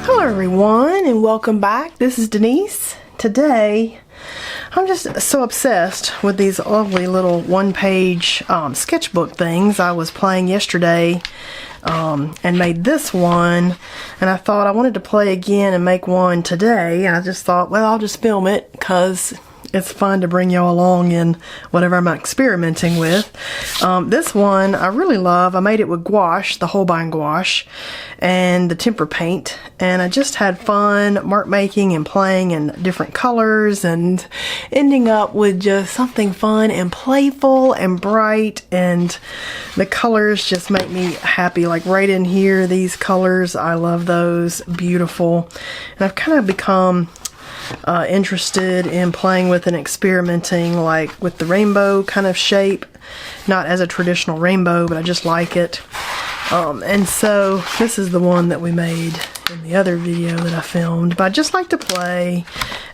Hello everyone and welcome back. This is Denise. Today I'm just so obsessed with these lovely little one-page sketchbook things. I was playing yesterday and made this one, and I thought I wanted to play again and make one today. I just thought, well, I'll just film it because it's fun to bring y'all along in whatever I'm experimenting with. This one I really love. I made it with gouache, the Holbein gouache, and the temper paint, and I just had fun mark making and playing in different colors and ending up with just something fun and playful and bright, and the colors just make me happy. Like right in here, these colors, I love those. Beautiful. And I've kind of become interested in playing with and experimenting like with the rainbow kind of shape, not as a traditional rainbow, but I just like it. And so this is the one that we made in the other video that I filmed, but I just like to play,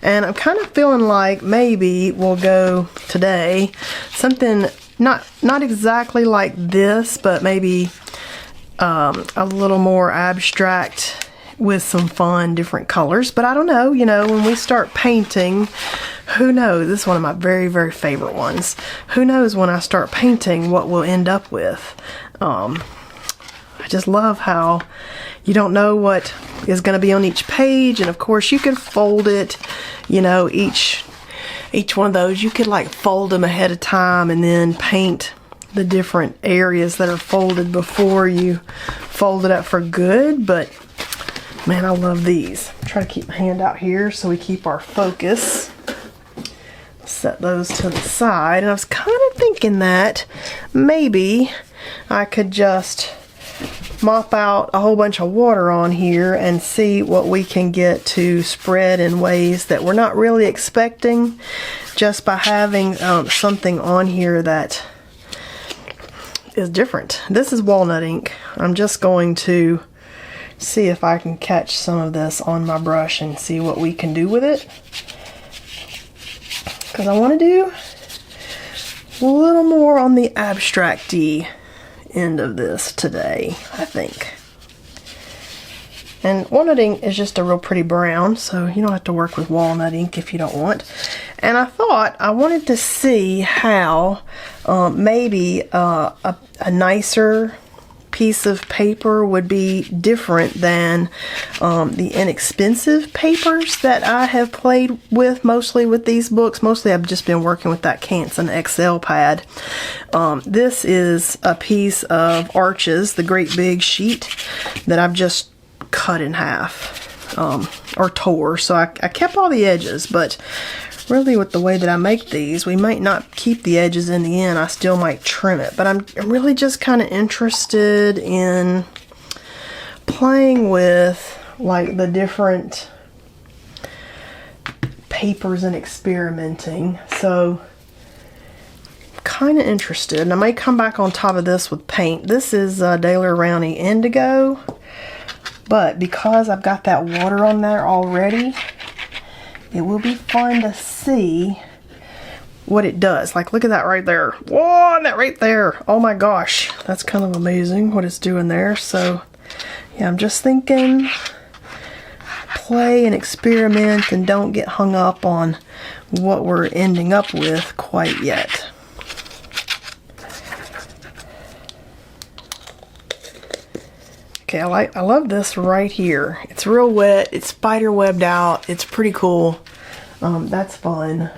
and I'm kind of feeling like maybe we'll go today something not exactly like this, but maybe a little more abstract with some fun different colors. But I don't know, you know, when we start painting, who knows? This is one of my very, very favorite ones. Who knows when I start painting what we'll end up with. I just love how you don't know what is going to be on each page, and of course you can fold it, you know, each one of those you could like fold them ahead of time and then paint the different areas that are folded before you fold it up for good. But man, I love these. Try to keep my hand out here so we keep our focus. Set those to the side, and I was kind of thinking that maybe I could just mop out a whole bunch of water on here and see what we can get to spread in ways that we're not really expecting, just by having something on here that is different. This is walnut ink. I'm just going to see if I can catch some of this on my brush and see what we can do with it, because I want to do a little more on the abstract-y end of this today, I think. And walnut ink is just a real pretty brown, so you don't have to work with walnut ink if you don't want. And I thought I wanted to see how maybe a nicer piece of paper would be different than the inexpensive papers that I have played with mostly with these books. Mostly I've just been working with that Canson XL pad. This is a piece of Arches, the great big sheet that I've just cut in half, or tore. So I kept all the edges, but really with the way that I make these, we might not keep the edges in the end. I still might trim it, but I'm really just kind of interested in playing with like the different papers and experimenting. So kind of interested, and I may come back on top of this with paint. This is Daler Rowney Indigo, but because I've got that water on there already, it will be fun to see what it does. Like, look at that right there. Whoa, that right there. Oh my gosh, that's kind of amazing what it's doing there. So yeah, I'm just thinking play and experiment and don't get hung up on what we're ending up with quite yet. Okay, I love this right here. It's real wet. It's spider webbed out. It's pretty cool. That's fun.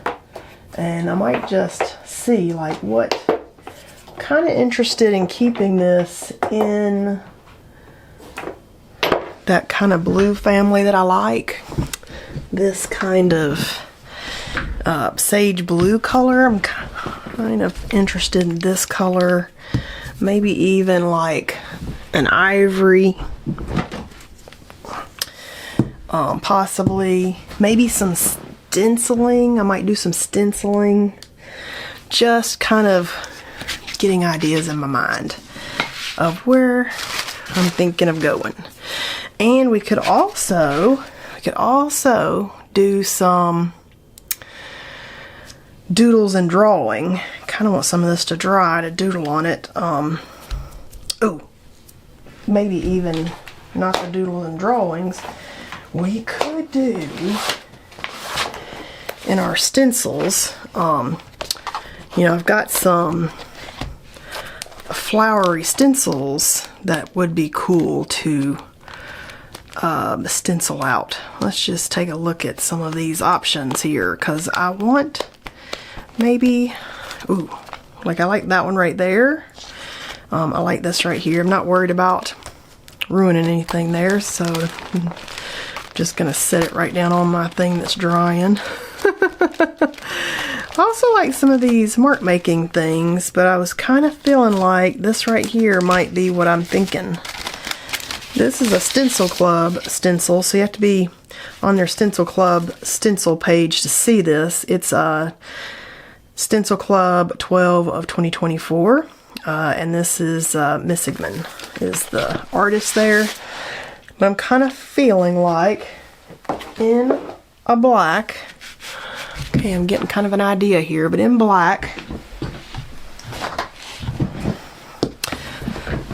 And I might just see like what, kind of interested in keeping this in that kind of blue family that I like. This kind of sage blue color. I'm kind of interested in this color. Maybe even like an ivory, possibly, maybe some stenciling. I might do some stenciling, just kind of getting ideas in my mind of where I'm thinking of going. And we could also do some doodles and drawing. Kind of want some of this to dry to doodle on it. Oh, maybe even not the doodles and drawings, we could do in our stencils, you know, I've got some flowery stencils that would be cool to stencil out. Let's just take a look at some of these options here, because I want maybe, ooh, like I like that one right there. I like this right here. I'm not worried about ruining anything there, so I'm just gonna set it right down on my thing that's drying. I also like some of these mark making things, but I was kind of feeling like this right here might be what I'm thinking. This is a Stencil Club stencil, so you have to be on their Stencil Club stencil page to see this. It's Stencil Club 12 of 2024, and this is Missigman is the artist there. But I'm kind of feeling like in a black, okay, I'm getting kind of an idea here, but in black,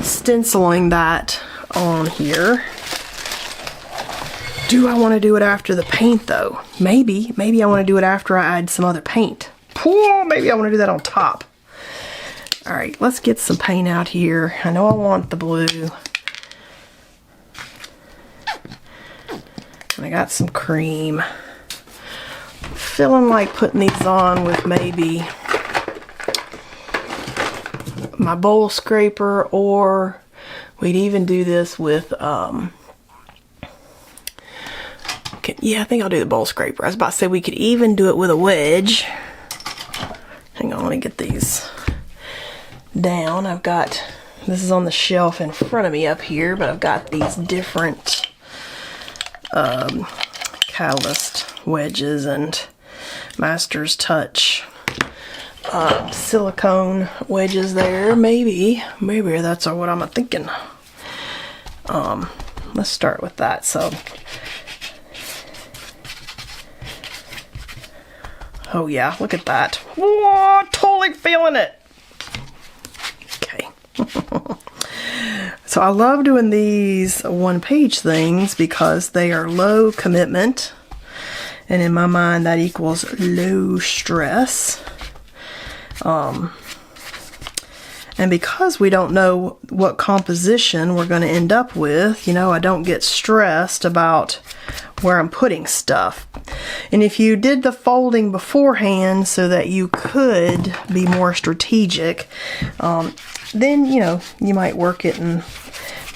stenciling that on here. Do I want to do it after the paint though? Maybe I want to do it after I add some other paint. Whoa, maybe I want to do that on top. All right, let's get some paint out here. I know I want the blue. And I got some cream. Feeling like putting these on with maybe my bowl scraper, or we'd even do this with, yeah, I think I'll do the bowl scraper. I was about to say we could even do it with a wedge. Hang on, let me get these down. I've got, this is on the shelf in front of me up here, but I've got these different Catalyst wedges and Master's Touch silicone wedges there. Maybe that's what I'm thinking. Let's start with that. So, oh yeah, look at that. Whoa, totally feeling it. Okay. So I love doing these one-page things because they are low commitment, and in my mind that equals low stress. And because we don't know what composition we're going to end up with, you know, I don't get stressed about where I'm putting stuff. And if you did the folding beforehand so that you could be more strategic, then, you know, you might work it and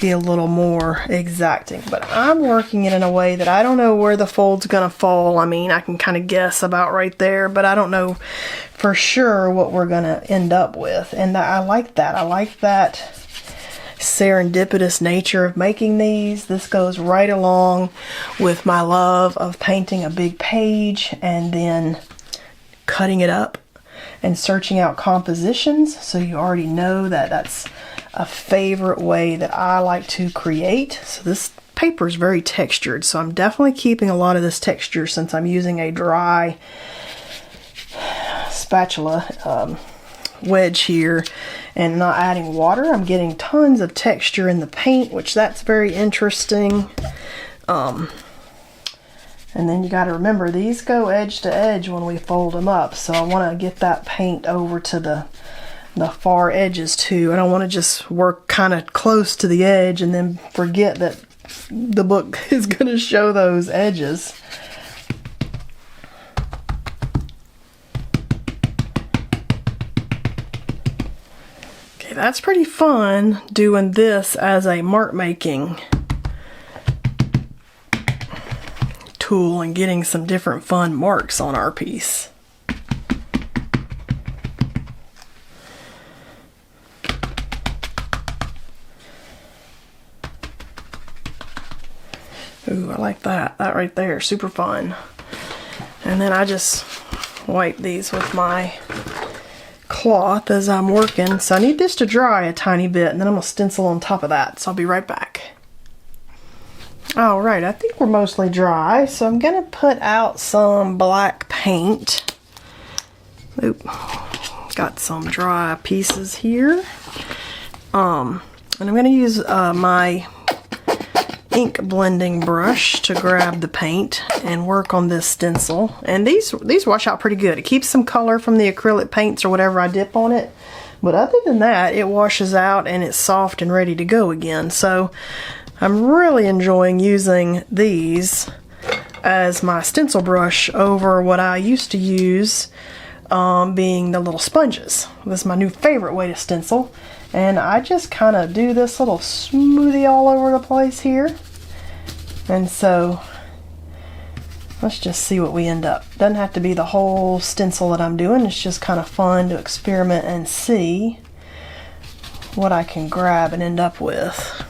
be a little more exacting. But I'm working it in a way that I don't know where the fold's gonna fall. I mean, I can kind of guess about right there, but I don't know for sure what we're gonna end up with. And I like that. I like that serendipitous nature of making these. This goes right along with my love of painting a big page and then cutting it up and searching out compositions. So you already know that that's a favorite way that I like to create. So this paper is very textured, so I'm definitely keeping a lot of this texture since I'm using a dry spatula wedge here and not adding water. I'm getting tons of texture in the paint, which that's very interesting. And then you got to remember, these go edge to edge when we fold them up, so I want to get that paint over to the far edges too. I don't want to just work kind of close to the edge and then forget that the book is going to show those edges. Okay, that's pretty fun doing this as a mark making tool and getting some different fun marks on our piece. Ooh, I like that. That right there, super fun. And then I just wipe these with my cloth as I'm working. So I need this to dry a tiny bit, and then I'm gonna stencil on top of that. So I'll be right back. All right, I think we're mostly dry, so I'm gonna put out some black paint. Oop, got some dry pieces here. And I'm gonna use my ink blending brush to grab the paint and work on this stencil. And these wash out pretty good. It keeps some color from the acrylic paints or whatever I dip on it. But other than that, it washes out and it's soft and ready to go again. So I'm really enjoying using these as my stencil brush over what I used to use, being the little sponges. This is my new favorite way to stencil. And I just kind of do this little smoothie all over the place here. And so let's just see what we end up. Doesn't have to be the whole stencil that I'm doing. It's just kind of fun to experiment and see what I can grab and end up with.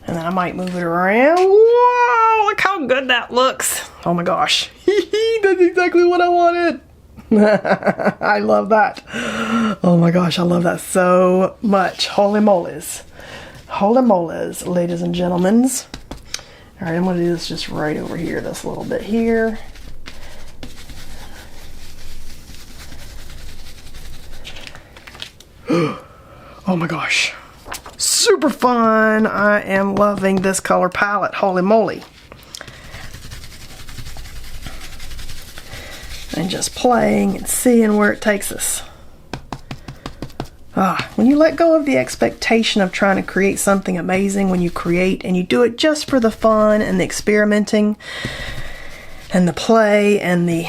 And then I might move it around. Whoa, look how good that looks. Oh my gosh. That's exactly what I wanted. I love that. Oh my gosh, I love that so much. Holy moles. Holy moles, ladies and gentlemen. All right, I'm going to do this just right over here, this little bit here. Oh my gosh. Super fun. I am loving this color palette. Holy moly. And just playing and seeing where it takes us. When you let go of the expectation of trying to create something amazing, when you create and you do it just for the fun and the experimenting and the play and the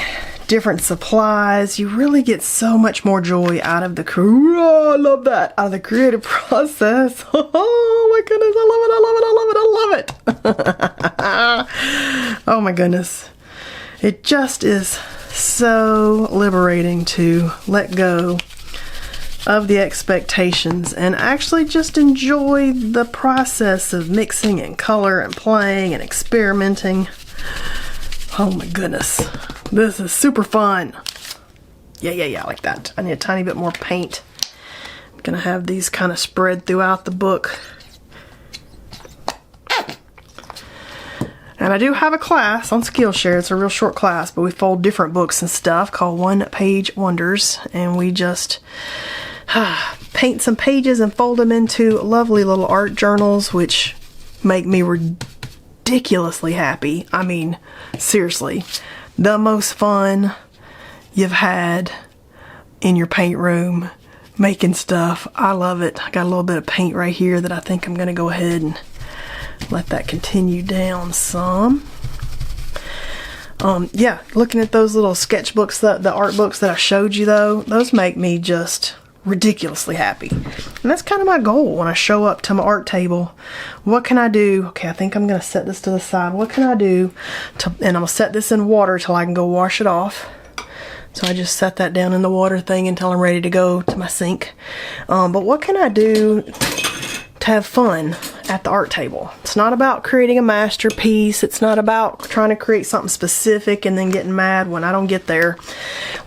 different supplies, you really get so much more joy out of the I love that, out of the creative process. Oh my goodness, I love it, I love it, I love it, I love it. Oh my goodness. It just is so liberating to let go of the expectations and actually just enjoy the process of mixing and color and playing and experimenting. Oh my goodness, this is super fun. Yeah, I like that. I need a tiny bit more paint. I'm gonna have these kind of spread throughout the book. And I do have a class on Skillshare. It's a real short class, but we fold different books and stuff called One Page Wonders. And we just paint some pages and fold them into lovely little art journals, which make me ridiculously happy. I mean, seriously, the most fun you've had in your paint room making stuff. I love it. I got a little bit of paint right here that I think I'm going to go ahead and let that continue down some. Yeah, looking at those little sketchbooks, the art books that I showed you though, those make me just ridiculously happy. And that's kind of my goal when I show up to my art table. What can I do? Okay, I think I'm going to set this to the side. What can I do and I'm going to set this in water till I can go wash it off. So I just set that down in the water thing until I'm ready to go to my sink. But what can I do to have fun at the art table? It's not about creating a masterpiece. It's not about trying to create something specific and then getting mad when I don't get there.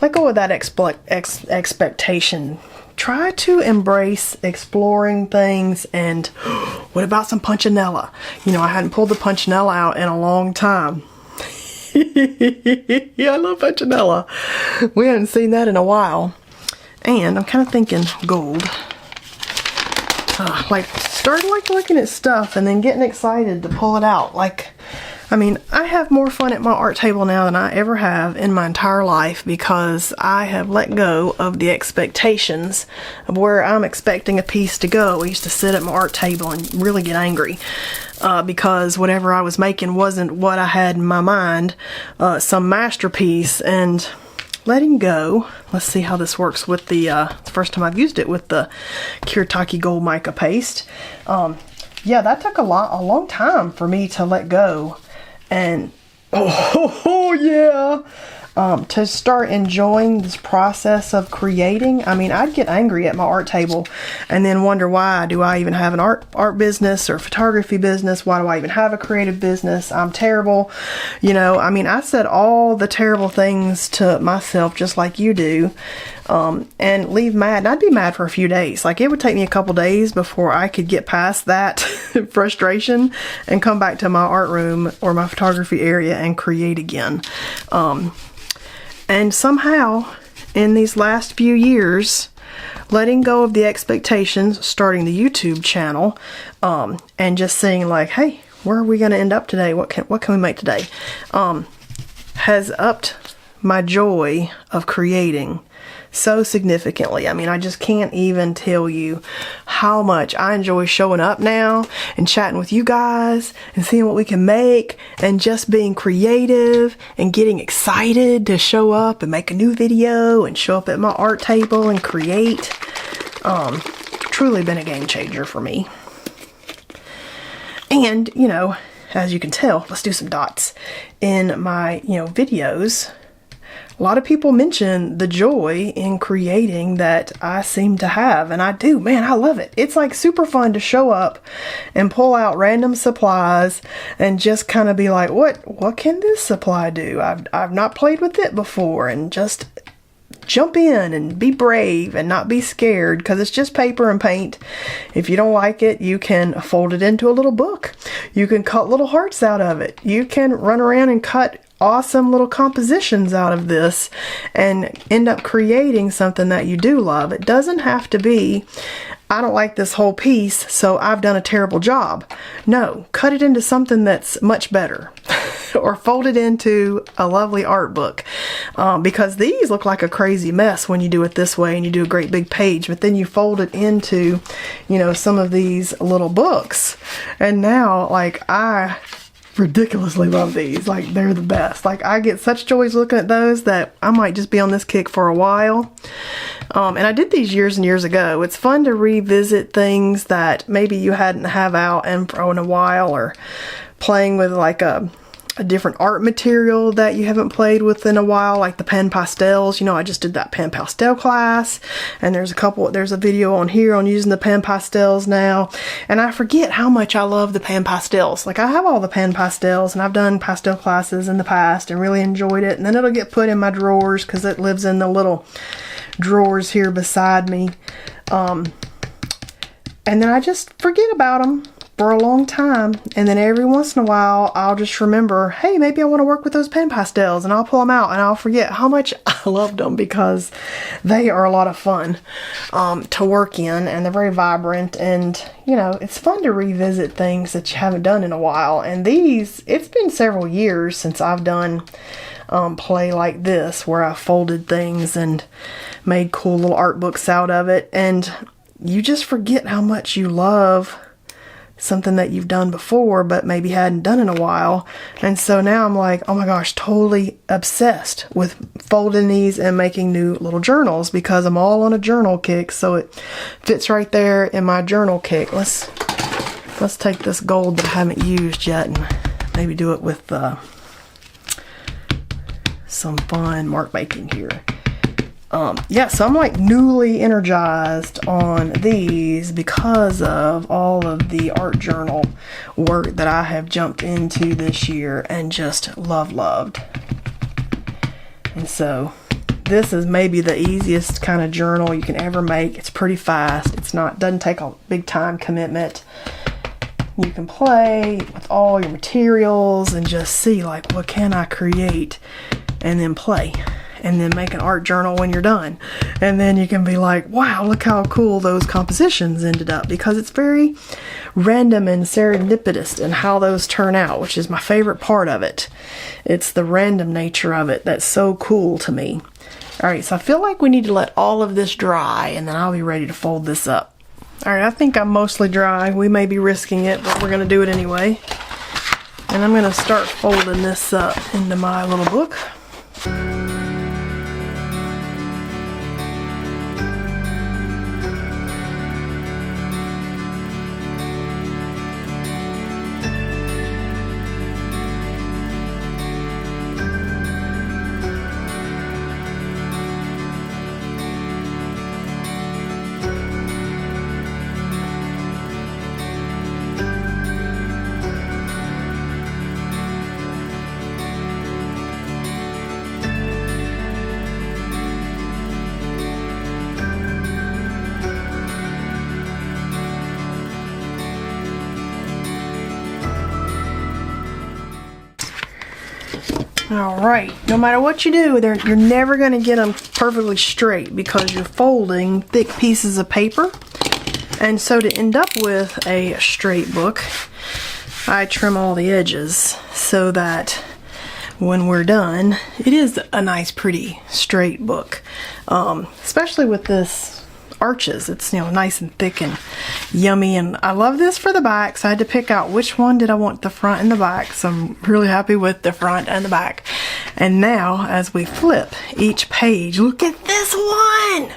Let go of that expectation. Try to embrace exploring things. And what about some punchinella? You know, I hadn't pulled the punchinella out in a long time. Yeah, I love punchinella. We hadn't seen that in a while. And I'm kind of thinking gold. Like, started like looking at stuff and then getting excited to pull it out. Like, I mean, I have more fun at my art table now than I ever have in my entire life because I have let go of the expectations of where I'm expecting a piece to go. I used to sit at my art table and really get angry because whatever I was making wasn't what I had in my mind, some masterpiece. And letting go. Let's see how this works with the first time I've used it with the Kirtaki Gold Mica paste. Yeah, that took a long time for me to let go. And oh yeah, to start enjoying this process of creating. I mean, I'd get angry at my art table and then wonder, why do I even have an art business or photography business? Why do I even have a creative business? I'm terrible. You know, I mean, I said all the terrible things to myself just like you do, and leave mad. And I'd be mad for a few days. Like, it would take me a couple days before I could get past that frustration and come back to my art room or my photography area and create again. And somehow in these last few years, letting go of the expectations, starting the YouTube channel, and just saying like, hey, where are we going to end up today? What can we make today? Has upped my joy of creating so significantly. I mean, I just can't even tell you how much I enjoy showing up now and chatting with you guys and seeing what we can make and just being creative and getting excited to show up and make a new video and show up at my art table and create. Truly been a game changer for me. And, you know, as you can tell, let's do some dots in my, videos. A lot of people mention the joy in creating that I seem to have, and I do. Man, I love it. It's like super fun to show up and pull out random supplies and just kind of be like, what can this supply do? I've not played with it before, and just jump in and be brave and not be scared, because it's just paper and paint. If you don't like it, you can fold it into a little book. You can cut little hearts out of it. You can run around and cut awesome little compositions out of this and end up creating something that you do love. It doesn't have to be, I don't like this whole piece, so I've done a terrible job. No, cut it into something that's much better. Or fold it into a lovely art book, because these look like a crazy mess when you do it this way and you do a great big page, but then you fold it into, some of these little books, and now like I ridiculously love these. Like, they're the best. Like, I get such joys looking at those that I might just be on this kick for a while. And I did these years and years ago. It's fun to revisit things that maybe you hadn't have out in a while, or playing with like a different art material that you haven't played with in a while, like the pen pastels. I just did that pen pastel class, and there's a video on here on using the pen pastels now, and I forget how much I love the pen pastels. Like, I have all the pen pastels, and I've done pastel classes in the past and really enjoyed it, and then it'll get put in my drawers because it lives in the little drawers here beside me, and then I just forget about them for a long time, and then every once in a while I'll just remember, hey, maybe I want to work with those pen pastels, and I'll pull them out and I'll forget how much I loved them, because they are a lot of fun to work in, and they're very vibrant, and it's fun to revisit things that you haven't done in a while. And these, it's been several years since I've done play like this, where I folded things and made cool little art books out of it, and you just forget how much you love something that you've done before but maybe hadn't done in a while. And so now I'm like, oh my gosh, totally obsessed with folding these and making new little journals, because I'm all on a journal kick, so it fits right there in my journal kick. Let's take this gold that I haven't used yet and maybe do it with some fun mark making here. So I'm like newly energized on these because of all of the art journal work that I have jumped into this year and just loved. And so this is maybe the easiest kind of journal you can ever make. It's pretty fast. Doesn't take a big time commitment. You can play with all your materials and just see like, what can I create, and then play. And then make an art journal when you're done. And then you can be like, wow, look how cool those compositions ended up. Because it's very random and serendipitous in how those turn out, which is my favorite part of it. It's the random nature of it that's so cool to me. Alright, so I feel like we need to let all of this dry, and then I'll be ready to fold this up. Alright, I think I'm mostly dry. We may be risking it, but we're going to do it anyway. And I'm going to start folding this up into my little book. Alright, no matter what you do, you're never going to get them perfectly straight because you're folding thick pieces of paper. And so to end up with a straight book, I trim all the edges so that when we're done, it is a nice, pretty, straight book. Especially with this arches. It's, you know, nice and thick and yummy, and I love this for the back, so I had to pick out which one did I want, the front and the back. So I'm really happy with the front and the back. And now as we flip each page, look at this one,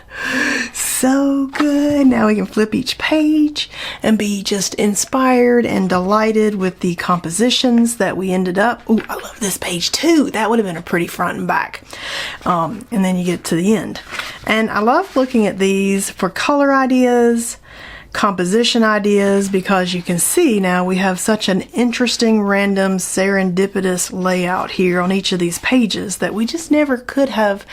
so good. Now we can flip each page and be just inspired and delighted with the compositions that we ended up. Oh, I love this page too. That would have been a pretty front and back. And then you get to the end, and I love looking at these for color ideas, composition ideas, because you can see now we have such an interesting, random, serendipitous layout here on each of these pages that we just never could have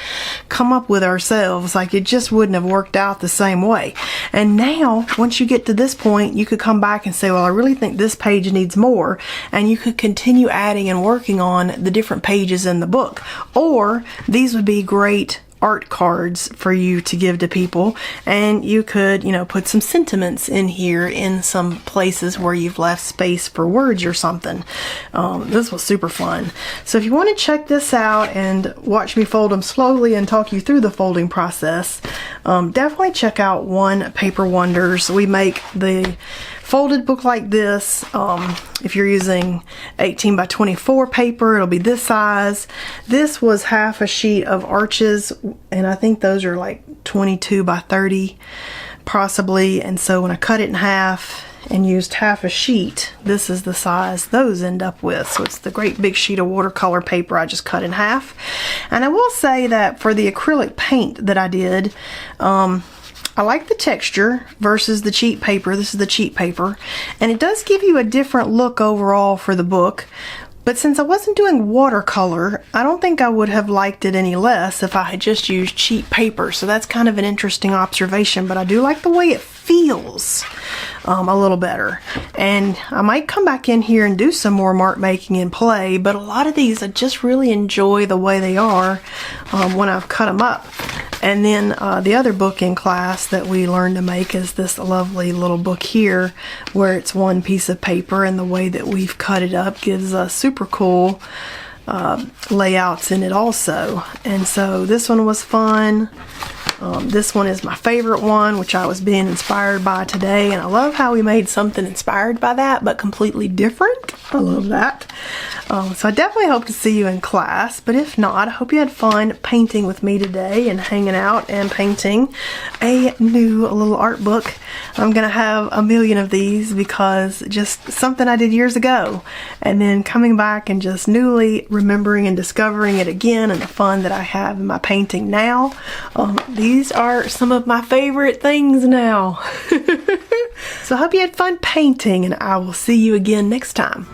come up with ourselves. Like, it just wouldn't have worked out the same way. And now once you get to this point, you could come back and say, well, I really think this page needs more, and you could continue adding and working on the different pages in the book. Or these would be great art cards for you to give to people, and you could, you know, put some sentiments in here in some places where you've left space for words or something. This was super fun. So if you want to check this out and watch me fold them slowly and talk you through the folding process, definitely check out One Paper Wonders. We make the folded book like this. If you're using 18 by 24 paper, it'll be this size. This was half a sheet of arches, and I think those are like 22 by 30 possibly. And so when I cut it in half and used half a sheet, this is the size those end up with. So it's the great big sheet of watercolor paper I just cut in half. And I will say that for the acrylic paint that I did, I like the texture versus the cheap paper. This is the cheap paper, and it does give you a different look overall for the book. But since I wasn't doing watercolor, I don't think I would have liked it any less if I had just used cheap paper. So that's kind of an interesting observation, but I do like the way it feels a little better. And I might come back in here and do some more mark making and play, but a lot of these I just really enjoy the way they are when I've cut them up. And then the other book in class that we learned to make is this lovely little book here, where it's one piece of paper, and the way that we've cut it up gives us super cool layouts in it also. And so this one was fun. This one is my favorite one, which I was being inspired by today, and I love how we made something inspired by that but completely different. I love that. So I definitely hope to see you in class, but if not, I hope you had fun painting with me today and hanging out and painting a new little art book. I'm gonna have a million of these because just something I did years ago, and then coming back and just newly remembering and discovering it again, and the fun that I have in my painting now. These are some of my favorite things now. So I hope you had fun painting, and I will see you again next time.